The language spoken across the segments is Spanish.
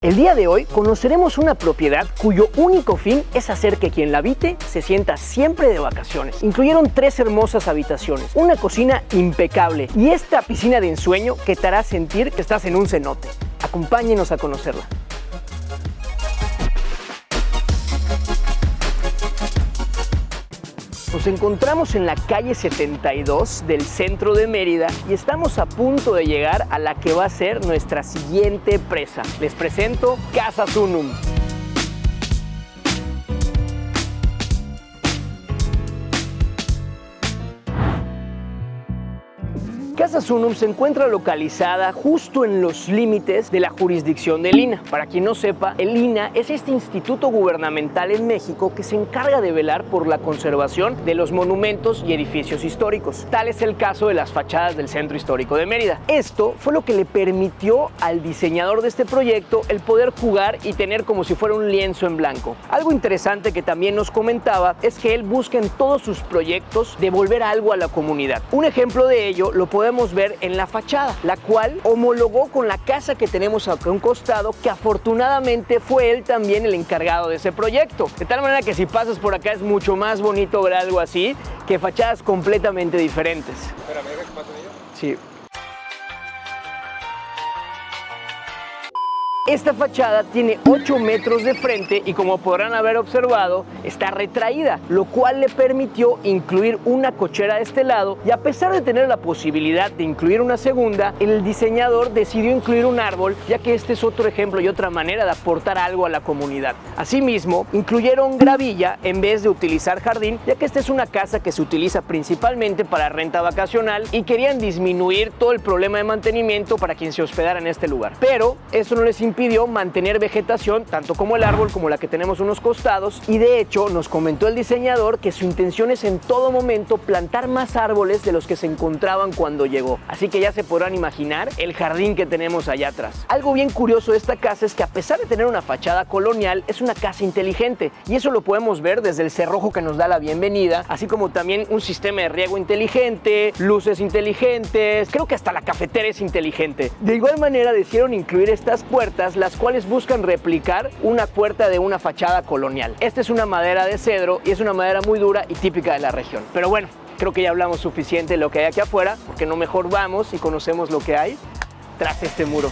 El día de hoy conoceremos una propiedad cuyo único fin es hacer que quien la habite se sienta siempre de vacaciones. Incluyeron 3 hermosas habitaciones, una cocina impecable y esta piscina de ensueño que te hará sentir que estás en un cenote. Acompáñenos a conocerla. Nos encontramos en la calle 72 del centro de Mérida y estamos a punto de llegar a la que va a ser nuestra siguiente presa. Les presento Casa Zunum. Casa Zunum se encuentra localizada justo en los límites de la jurisdicción del INAH. Para quien no sepa, el INAH es este instituto gubernamental en México que se encarga de velar por la conservación de los monumentos y edificios históricos. Tal es el caso de las fachadas del Centro Histórico de Mérida. Esto fue lo que le permitió al diseñador de este proyecto el poder jugar y tener como si fuera un lienzo en blanco. Algo interesante que también nos comentaba es que él busca en todos sus proyectos devolver algo a la comunidad. Un ejemplo de ello lo podemos ver en la fachada, la cual homologó con la casa que tenemos acá a un costado, que afortunadamente fue él también el encargado de ese proyecto. De tal manera que si pasas por acá es mucho más bonito ver algo así que fachadas completamente diferentes. Espérame, ¿qué pasa en ello? Sí. Esta fachada tiene 8 metros de frente y como podrán haber observado, está retraída, lo cual le permitió incluir una cochera de este lado y a pesar de tener la posibilidad de incluir una segunda, el diseñador decidió incluir un árbol, ya que este es otro ejemplo y otra manera de aportar algo a la comunidad. Asimismo, incluyeron gravilla en vez de utilizar jardín, ya que esta es una casa que se utiliza principalmente para renta vacacional y querían disminuir todo el problema de mantenimiento para quien se hospedara en este lugar. Pero eso no les impidió mantener vegetación, tanto como el árbol como la que tenemos a unos costados, y de hecho nos comentó el diseñador que su intención es en todo momento plantar más árboles de los que se encontraban cuando llegó. Así que ya se podrán imaginar el jardín que tenemos allá atrás. Algo bien curioso de esta casa es que a pesar de tener una fachada colonial, es una casa inteligente y eso lo podemos ver desde el cerrojo que nos da la bienvenida, así como también un sistema de riego inteligente, luces inteligentes, creo que hasta la cafetera es inteligente. De igual manera decidieron incluir estas puertas, las cuales buscan replicar una puerta de una fachada colonial. Esta es una madera de cedro y es una madera muy dura y típica de la región. Pero bueno, creo que ya hablamos suficiente de lo que hay aquí afuera, porque no mejor vamos y conocemos lo que hay tras este muro.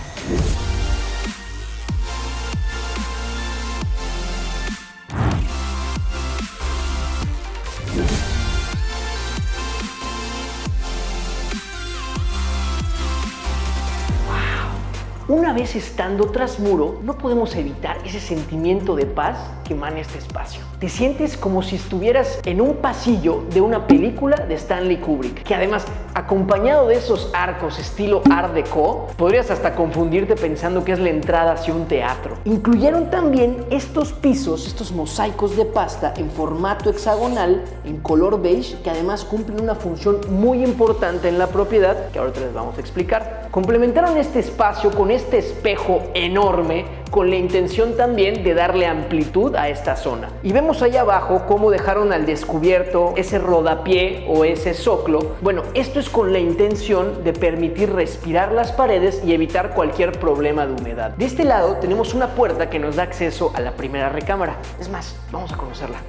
Una vez estando tras muro, no podemos evitar ese sentimiento de paz que emana este espacio. Te sientes como si estuvieras en un pasillo de una película de Stanley Kubrick, que además, acompañado de esos arcos estilo Art Deco, podrías hasta confundirte pensando que es la entrada hacia un teatro. Incluyeron también estos pisos, estos mosaicos de pasta en formato hexagonal, en color beige, que además cumplen una función muy importante en la propiedad, que ahorita les vamos a explicar. Complementaron este espacio con este espejo enorme con la intención también de darle amplitud a esta zona. Y vemos allá abajo cómo dejaron al descubierto ese rodapié o ese zoclo. Bueno, esto es con la intención de permitir respirar las paredes y evitar cualquier problema de humedad. De este lado tenemos una puerta que nos da acceso a la primera recámara. Es más, vamos a conocerla.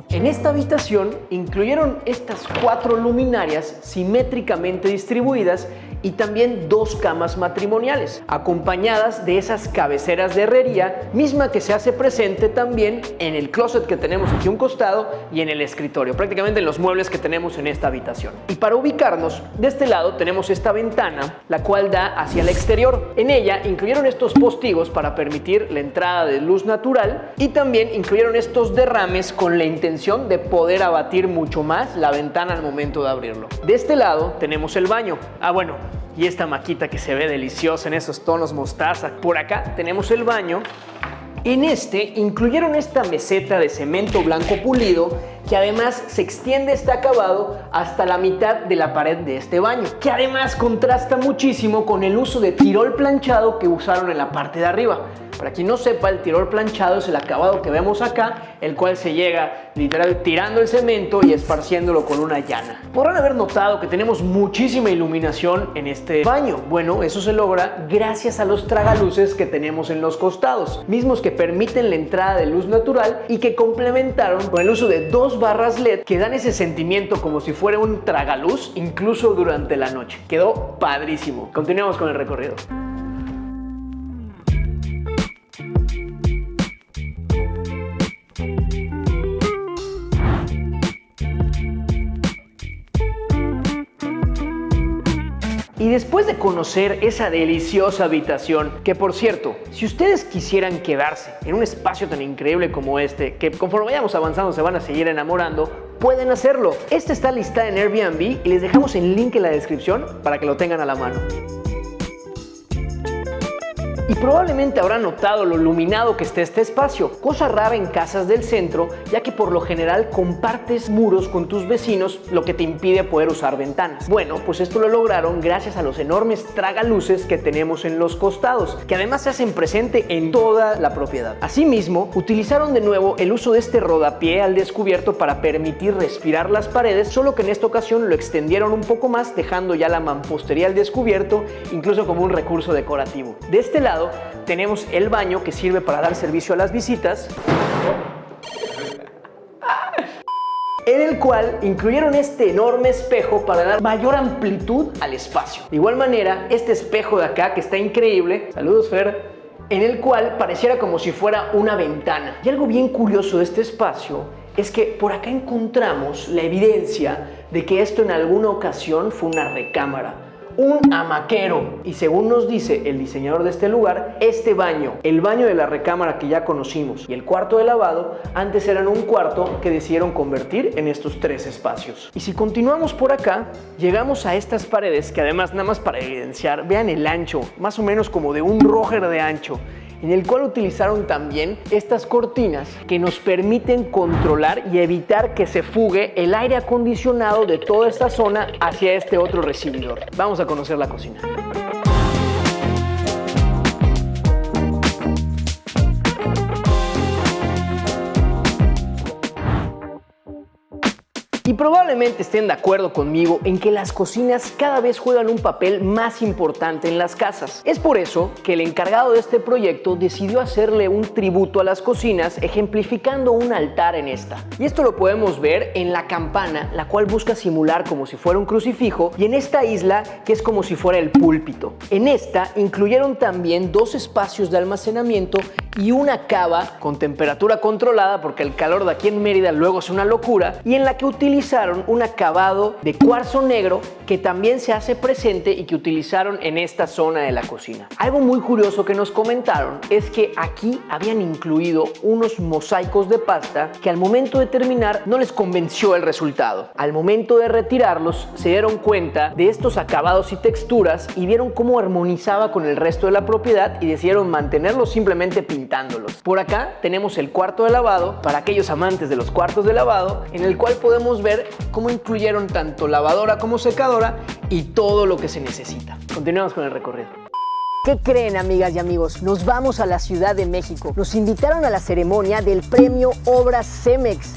En esta habitación incluyeron estas 4 luminarias simétricamente distribuidas y también 2 camas matrimoniales, acompañadas de esas cabeceras de herrería, misma que se hace presente también en el closet que tenemos aquí a un costado y en el escritorio, prácticamente en los muebles que tenemos en esta habitación. Y para ubicarnos, de este lado tenemos esta ventana, la cual da hacia el exterior. En ella incluyeron estos postigos para permitir la entrada de luz natural y también incluyeron estos derrames con la intención de poder abatir mucho más la ventana al momento de abrirlo. De este lado tenemos el baño. Y esta maquita que se ve deliciosa en esos tonos mostaza. Por acá tenemos el baño. En este incluyeron esta meseta de cemento blanco pulido que además se extiende este acabado hasta la mitad de la pared de este baño, que además contrasta muchísimo con el uso de tirol planchado que usaron en la parte de arriba. Para quien no sepa, el tirol planchado es el acabado que vemos acá, el cual se llega literal tirando el cemento y esparciéndolo con una llana. Podrán haber notado que tenemos muchísima iluminación en este baño. Bueno, eso se logra gracias a los tragaluces que tenemos en los costados, mismos que permiten la entrada de luz natural y que complementaron con el uso de 2 barras LED que dan ese sentimiento como si fuera un tragaluz incluso durante la noche. Quedó padrísimo. Continuemos con el recorrido. Y después de conocer esa deliciosa habitación, que por cierto, si ustedes quisieran quedarse en un espacio tan increíble como este, que conforme vayamos avanzando se van a seguir enamorando, pueden hacerlo. Esta está listada en Airbnb y les dejamos el link en la descripción para que lo tengan a la mano. Y probablemente habrán notado lo iluminado que está este espacio, cosa rara en casas del centro, ya que por lo general compartes muros con tus vecinos, lo que te impide poder usar ventanas. Bueno, pues esto lo lograron gracias a los enormes tragaluces que tenemos en los costados, que además se hacen presente en toda la propiedad. Asimismo, utilizaron de nuevo el uso de este rodapié al descubierto para permitir respirar las paredes, solo que en esta ocasión lo extendieron un poco más, dejando ya la mampostería al descubierto, incluso como un recurso decorativo. De este lado tenemos el baño que sirve para dar servicio a las visitas, en el cual incluyeron este enorme espejo para dar mayor amplitud al espacio. De igual manera, este espejo de acá que está increíble, saludos Fer, en el cual pareciera como si fuera una ventana. Y algo bien curioso de este espacio es que por acá encontramos la evidencia de que esto en alguna ocasión fue una recámara, un hamaquero. Y según nos dice el diseñador de este lugar, este baño, el baño de la recámara que ya conocimos y el cuarto de lavado, antes eran un cuarto que decidieron convertir en estos 3 espacios. Y si continuamos por acá, llegamos a estas paredes que además, nada más para evidenciar, vean el ancho, más o menos como de un Roger de ancho, en el cual utilizaron también estas cortinas que nos permiten controlar y evitar que se fugue el aire acondicionado de toda esta zona hacia este otro recibidor. Vamos a conocer la cocina. Y probablemente estén de acuerdo conmigo en que las cocinas cada vez juegan un papel más importante en las casas. Es por eso que el encargado de este proyecto decidió hacerle un tributo a las cocinas, ejemplificando un altar en esta. Y esto lo podemos ver en la campana, la cual busca simular como si fuera un crucifijo, y en esta isla, que es como si fuera el púlpito. En esta incluyeron también 2 espacios de almacenamiento y una cava con temperatura controlada, porque el calor de aquí en Mérida luego es una locura, y en la que utilizaron un acabado de cuarzo negro que también se hace presente y que utilizaron en esta zona de la cocina. Algo muy curioso que nos comentaron es que aquí habían incluido unos mosaicos de pasta que al momento de terminar no les convenció el resultado. Al momento de retirarlos se dieron cuenta de estos acabados y texturas y vieron cómo armonizaba con el resto de la propiedad y decidieron mantenerlos simplemente pintándolos. Por acá tenemos el cuarto de lavado para aquellos amantes de los cuartos de lavado, en el cual podemos ver cómo incluyeron tanto lavadora como secadora y todo lo que se necesita. Continuamos con el recorrido. ¿Qué creen, amigas y amigos? Nos vamos a la Ciudad de México. Nos invitaron a la ceremonia del premio Obras CEMEX.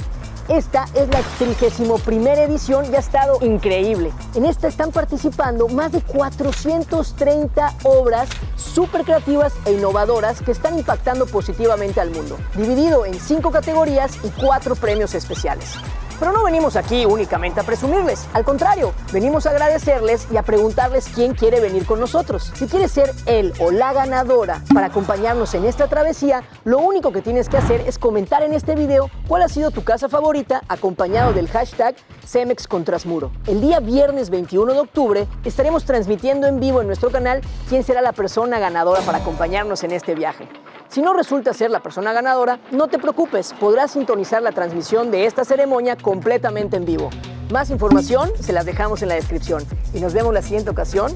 Esta es la 31ª edición y ha estado increíble. En esta están participando más de 430 obras súper creativas e innovadoras que están impactando positivamente al mundo, dividido en 5 categorías y 4 premios especiales. Pero no venimos aquí únicamente a presumirles, al contrario, venimos a agradecerles y a preguntarles quién quiere venir con nosotros. Si quieres ser el o la ganadora para acompañarnos en esta travesía, lo único que tienes que hacer es comentar en este video cuál ha sido tu casa favorita, acompañado del hashtag Cemex con Trasmuro. El día viernes 21 de octubre estaremos transmitiendo en vivo en nuestro canal quién será la persona ganadora para acompañarnos en este viaje. Si no resulta ser la persona ganadora, no te preocupes, podrás sintonizar la transmisión de esta ceremonia completamente en vivo. Más información se las dejamos en la descripción y nos vemos la siguiente ocasión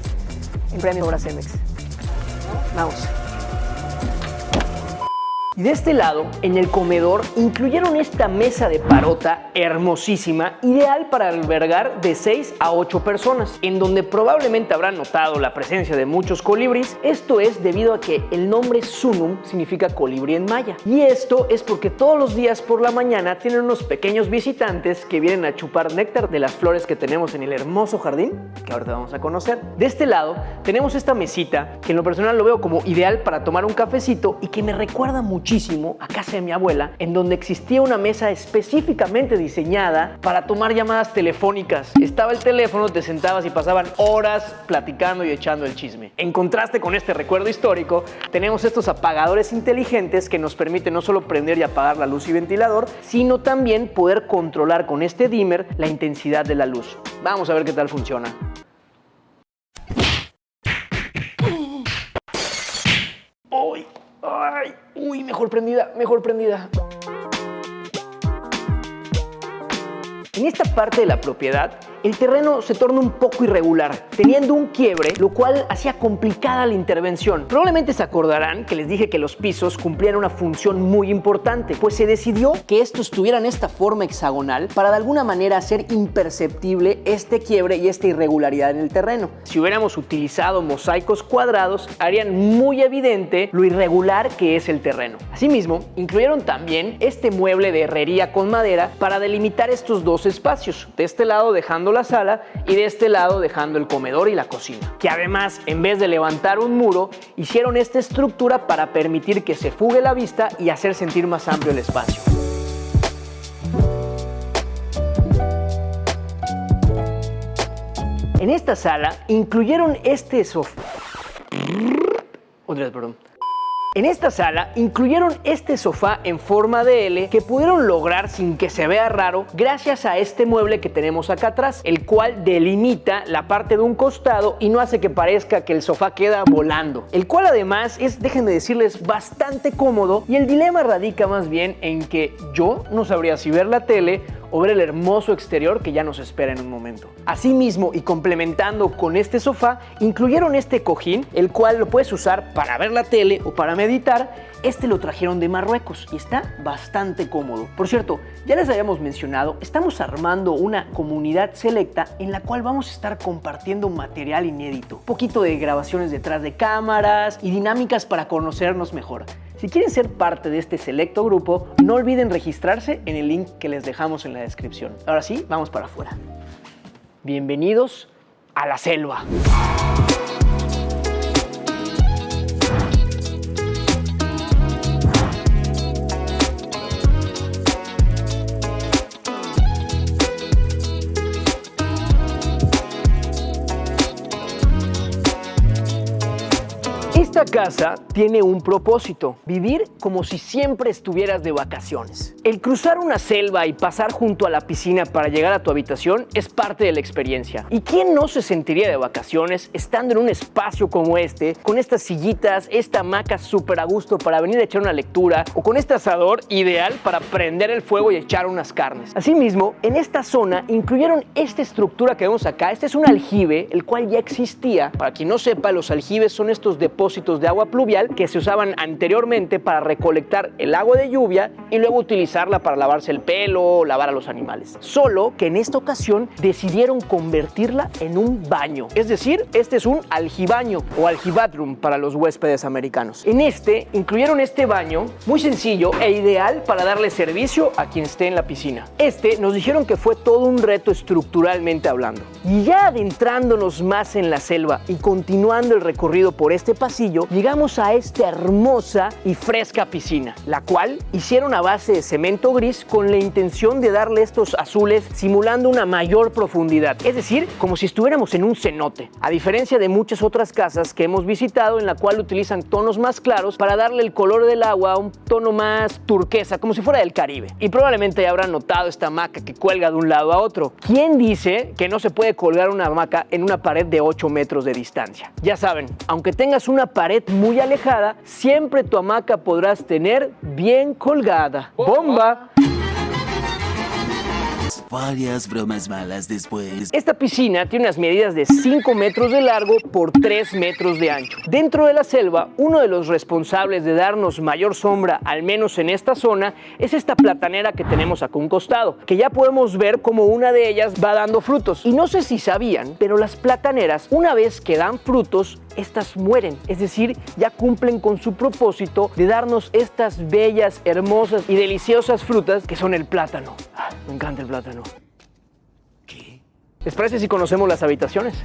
en Premio Obras CEMEX. Vamos. Y de este lado, en el comedor, incluyeron esta mesa de parota hermosísima, ideal para albergar de 6 a 8 personas, en donde probablemente habrán notado la presencia de muchos colibríes. Esto es debido a que el nombre Sunum significa colibrí en maya. Y esto es porque todos los días por la mañana tienen unos pequeños visitantes que vienen a chupar néctar de las flores que tenemos en el hermoso jardín, que ahorita vamos a conocer. De este lado tenemos esta mesita que en lo personal lo veo como ideal para tomar un cafecito y que me recuerda muchísimo a casa de mi abuela, en donde existía una mesa específicamente diseñada para tomar llamadas telefónicas. Estaba el teléfono, te sentabas y pasaban horas platicando y echando el chisme. En contraste con este recuerdo histórico, tenemos estos apagadores inteligentes que nos permiten no solo prender y apagar la luz y ventilador, sino también poder controlar con este dimmer la intensidad de la luz. Vamos a ver qué tal funciona. ¡Uy! ¡Ay! ¡Uy! Mejor prendida, mejor prendida. En esta parte de la propiedad, el terreno se torna un poco irregular, teniendo un quiebre, lo cual hacía complicada la intervención. Probablemente se acordarán que les dije que los pisos cumplían una función muy importante, pues se decidió que estos tuvieran esta forma hexagonal para de alguna manera hacer imperceptible este quiebre y esta irregularidad en el terreno. Si hubiéramos utilizado mosaicos cuadrados, harían muy evidente lo irregular que es el terreno. Asimismo, incluyeron también este mueble de herrería con madera para delimitar estos dos espacios, de este lado dejando la sala y de este lado dejando el comedor y la cocina, que además, en vez de levantar un muro, hicieron esta estructura para permitir que se fugue la vista y hacer sentir más amplio el espacio. En esta sala incluyeron este sofá. En esta sala incluyeron este sofá en forma de L que pudieron lograr sin que se vea raro gracias a este mueble que tenemos acá atrás, el cual delimita la parte de un costado y no hace que parezca que el sofá queda volando. El cual además es, déjenme decirles, bastante cómodo, y el dilema radica más bien en que yo no sabría si ver la tele o ver el hermoso exterior que ya nos espera en un momento. Asimismo, y complementando con este sofá, incluyeron este cojín, el cual lo puedes usar para ver la tele o para meditar. Este lo trajeron de Marruecos y está bastante cómodo. Por cierto, ya les habíamos mencionado, estamos armando una comunidad selecta en la cual vamos a estar compartiendo material inédito, un poquito de grabaciones detrás de cámaras y dinámicas para conocernos mejor. Si quieren ser parte de este selecto grupo, no olviden registrarse en el link que les dejamos en la descripción. Ahora sí, vamos para afuera. Bienvenidos a la selva. Esta casa tiene un propósito: vivir como si siempre estuvieras de vacaciones. El cruzar una selva y pasar junto a la piscina para llegar a tu habitación es parte de la experiencia. ¿Y quién no se sentiría de vacaciones estando en un espacio como este, con estas sillitas, esta hamaca súper a gusto para venir a echar una lectura, o con este asador ideal para prender el fuego y echar unas carnes? Asimismo, en esta zona incluyeron esta estructura que vemos acá. Este es un aljibe, el cual ya existía. Para quien no sepa, los aljibes son estos depósitos de agua pluvial que se usaban anteriormente para recolectar el agua de lluvia y luego utilizarla para lavarse el pelo o lavar a los animales. Solo que en esta ocasión decidieron convertirla en un baño. Es decir, este es un aljibaño o aljibathroom para los huéspedes americanos. En este incluyeron este baño muy sencillo e ideal para darle servicio a quien esté en la piscina. Este nos dijeron que fue todo un reto estructuralmente hablando. Y ya adentrándonos más en la selva y continuando el recorrido por este pasillo, llegamos a esta hermosa y fresca piscina, la cual hicieron a base de cemento gris con la intención de darle estos azules simulando una mayor profundidad, es decir, como si estuviéramos en un cenote, a diferencia de muchas otras casas que hemos visitado en la cual utilizan tonos más claros para darle el color del agua a un tono más turquesa, como si fuera del Caribe. Y probablemente ya habrán notado esta hamaca que cuelga de un lado a otro. ¿Quién dice que no se puede colgar una hamaca en una pared de 8 metros de distancia? Ya saben, aunque tengas una pared muy alejada, siempre tu hamaca podrás tener bien colgada. ¡Bomba! varias bromas malas después. Esta piscina tiene unas medidas de 5 metros de largo por 3 metros de ancho. Dentro de la selva, uno de los responsables de darnos mayor sombra, al menos en esta zona, es esta platanera que tenemos acá a un costado, que ya podemos ver como una de ellas va dando frutos. Y no sé si sabían, pero las plataneras, una vez que dan frutos, estas mueren, es decir, ya cumplen con su propósito de darnos estas bellas, hermosas y deliciosas frutas que son el plátano. Me encanta el plátano. ¿Qué? ¿Les parece si conocemos las habitaciones?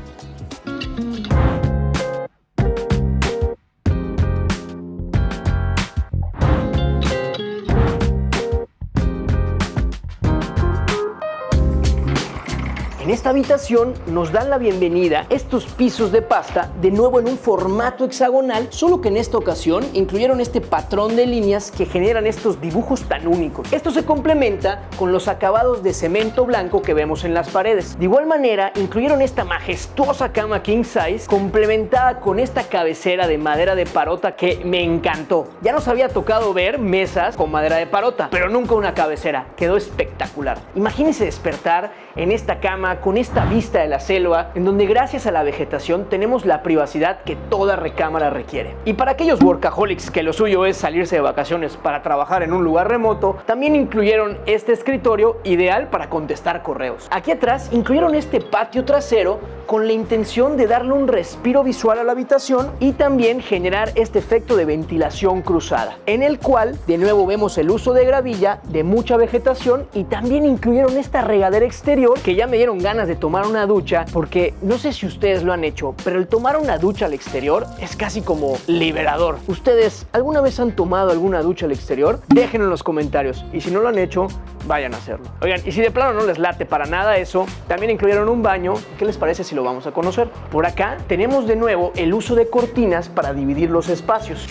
En esta habitación nos dan la bienvenida estos pisos de pasta, de nuevo en un formato hexagonal, solo que en esta ocasión incluyeron este patrón de líneas que generan estos dibujos tan únicos. Esto se complementa con los acabados de cemento blanco que vemos en las paredes. De igual manera, incluyeron esta majestuosa cama king size, complementada con esta cabecera de madera de parota que me encantó. Ya nos había tocado ver mesas con madera de parota, pero nunca una cabecera. Quedó espectacular. Imagínense despertar en esta cama con esta vista de la selva, en donde gracias a la vegetación tenemos la privacidad que toda recámara requiere. Y para aquellos workaholics que lo suyo es salirse de vacaciones para trabajar en un lugar remoto, también incluyeron este escritorio ideal para contestar correos. Aquí atrás incluyeron este patio trasero con la intención de darle un respiro visual a la habitación y también generar este efecto de ventilación cruzada, en el cual de nuevo vemos el uso de gravilla, de mucha vegetación, y también incluyeron esta regadera exterior que ya me dieron ganas de tomar una ducha, porque no sé si ustedes lo han hecho, pero el tomar una ducha al exterior es casi como liberador. ¿Ustedes alguna vez han tomado alguna ducha al exterior? Déjenlo en los comentarios, y si no lo han hecho, vayan a hacerlo. Oigan, y si de plano no les late para nada eso, también incluyeron un baño. ¿Qué les parece si lo vamos a conocer? Por acá tenemos de nuevo el uso de cortinas para dividir los espacios.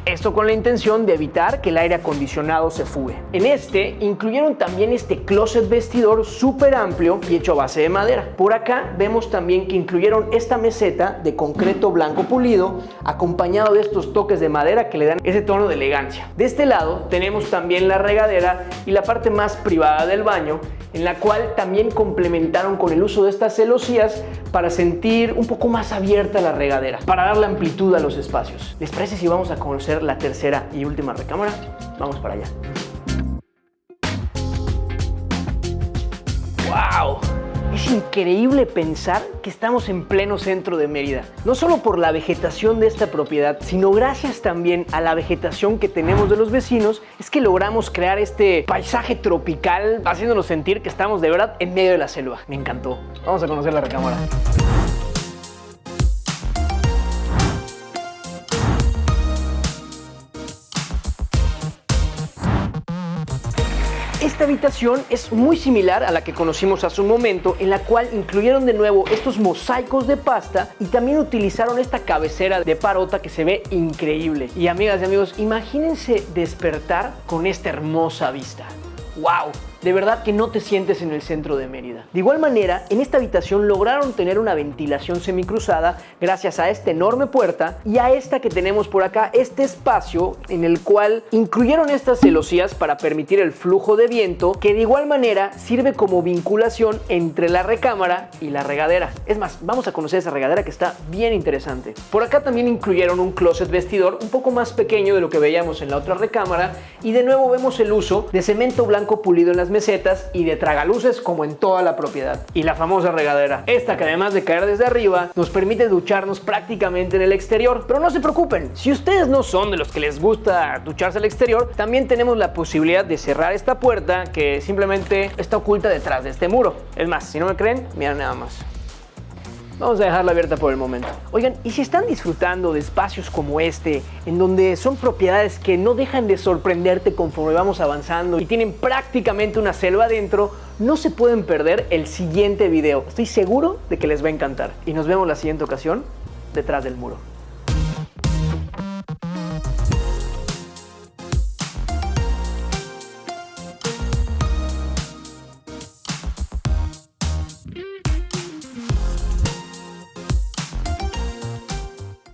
Esto con la intención de evitar que el aire acondicionado se fugue. En este incluyeron también este closet vestidor súper amplio y hecho a base de madera. Por acá vemos también que incluyeron esta meseta de concreto blanco pulido, acompañado de estos toques de madera que le dan ese tono de elegancia. De este lado tenemos también la regadera y la parte más privada del baño, en la cual también complementaron con el uso de estas celosías para sentir un poco más abierta la regadera, para darle amplitud a los espacios. ¿Les parece si vamos a conocer la tercera y última recámara? Vamos para allá. ¡Wow! Es increíble pensar que estamos en pleno centro de Mérida. No solo por la vegetación de esta propiedad, sino gracias también a la vegetación que tenemos de los vecinos, es que logramos crear este paisaje tropical, haciéndonos sentir que estamos de verdad en medio de la selva. Me encantó. Vamos a conocer la recámara. Esta habitación es muy similar a la que conocimos hace un momento, en la cual incluyeron de nuevo estos mosaicos de pasta y también utilizaron esta cabecera de parota que se ve increíble. Y amigas y amigos, imagínense despertar con esta hermosa vista. ¡Wow! De verdad que no te sientes en el centro de Mérida. De igual manera, en esta habitación lograron tener una ventilación semicruzada gracias a esta enorme puerta y a esta que tenemos por acá, este espacio en el cual incluyeron estas celosías para permitir el flujo de viento, que de igual manera sirve como vinculación entre la recámara y la regadera. Es más, vamos a conocer esa regadera que está bien interesante. Por acá también incluyeron un closet vestidor un poco más pequeño de lo que veíamos en la otra recámara, y de nuevo vemos el uso de cemento blanco pulido en las mesetas y de tragaluces como en toda la propiedad. Y la famosa regadera, esta que además de caer desde arriba nos permite ducharnos prácticamente en el exterior. Pero no se preocupen, si ustedes no son de los que les gusta ducharse al exterior, también tenemos la posibilidad de cerrar esta puerta que simplemente está oculta detrás de este muro. Es más, si no me creen, miren nada más. Vamos a dejarla abierta por el momento. Oigan, y si están disfrutando de espacios como este, en donde son propiedades que no dejan de sorprenderte conforme vamos avanzando y tienen prácticamente una selva adentro, no se pueden perder el siguiente video. Estoy seguro de que les va a encantar. Y nos vemos la siguiente ocasión detrás del muro.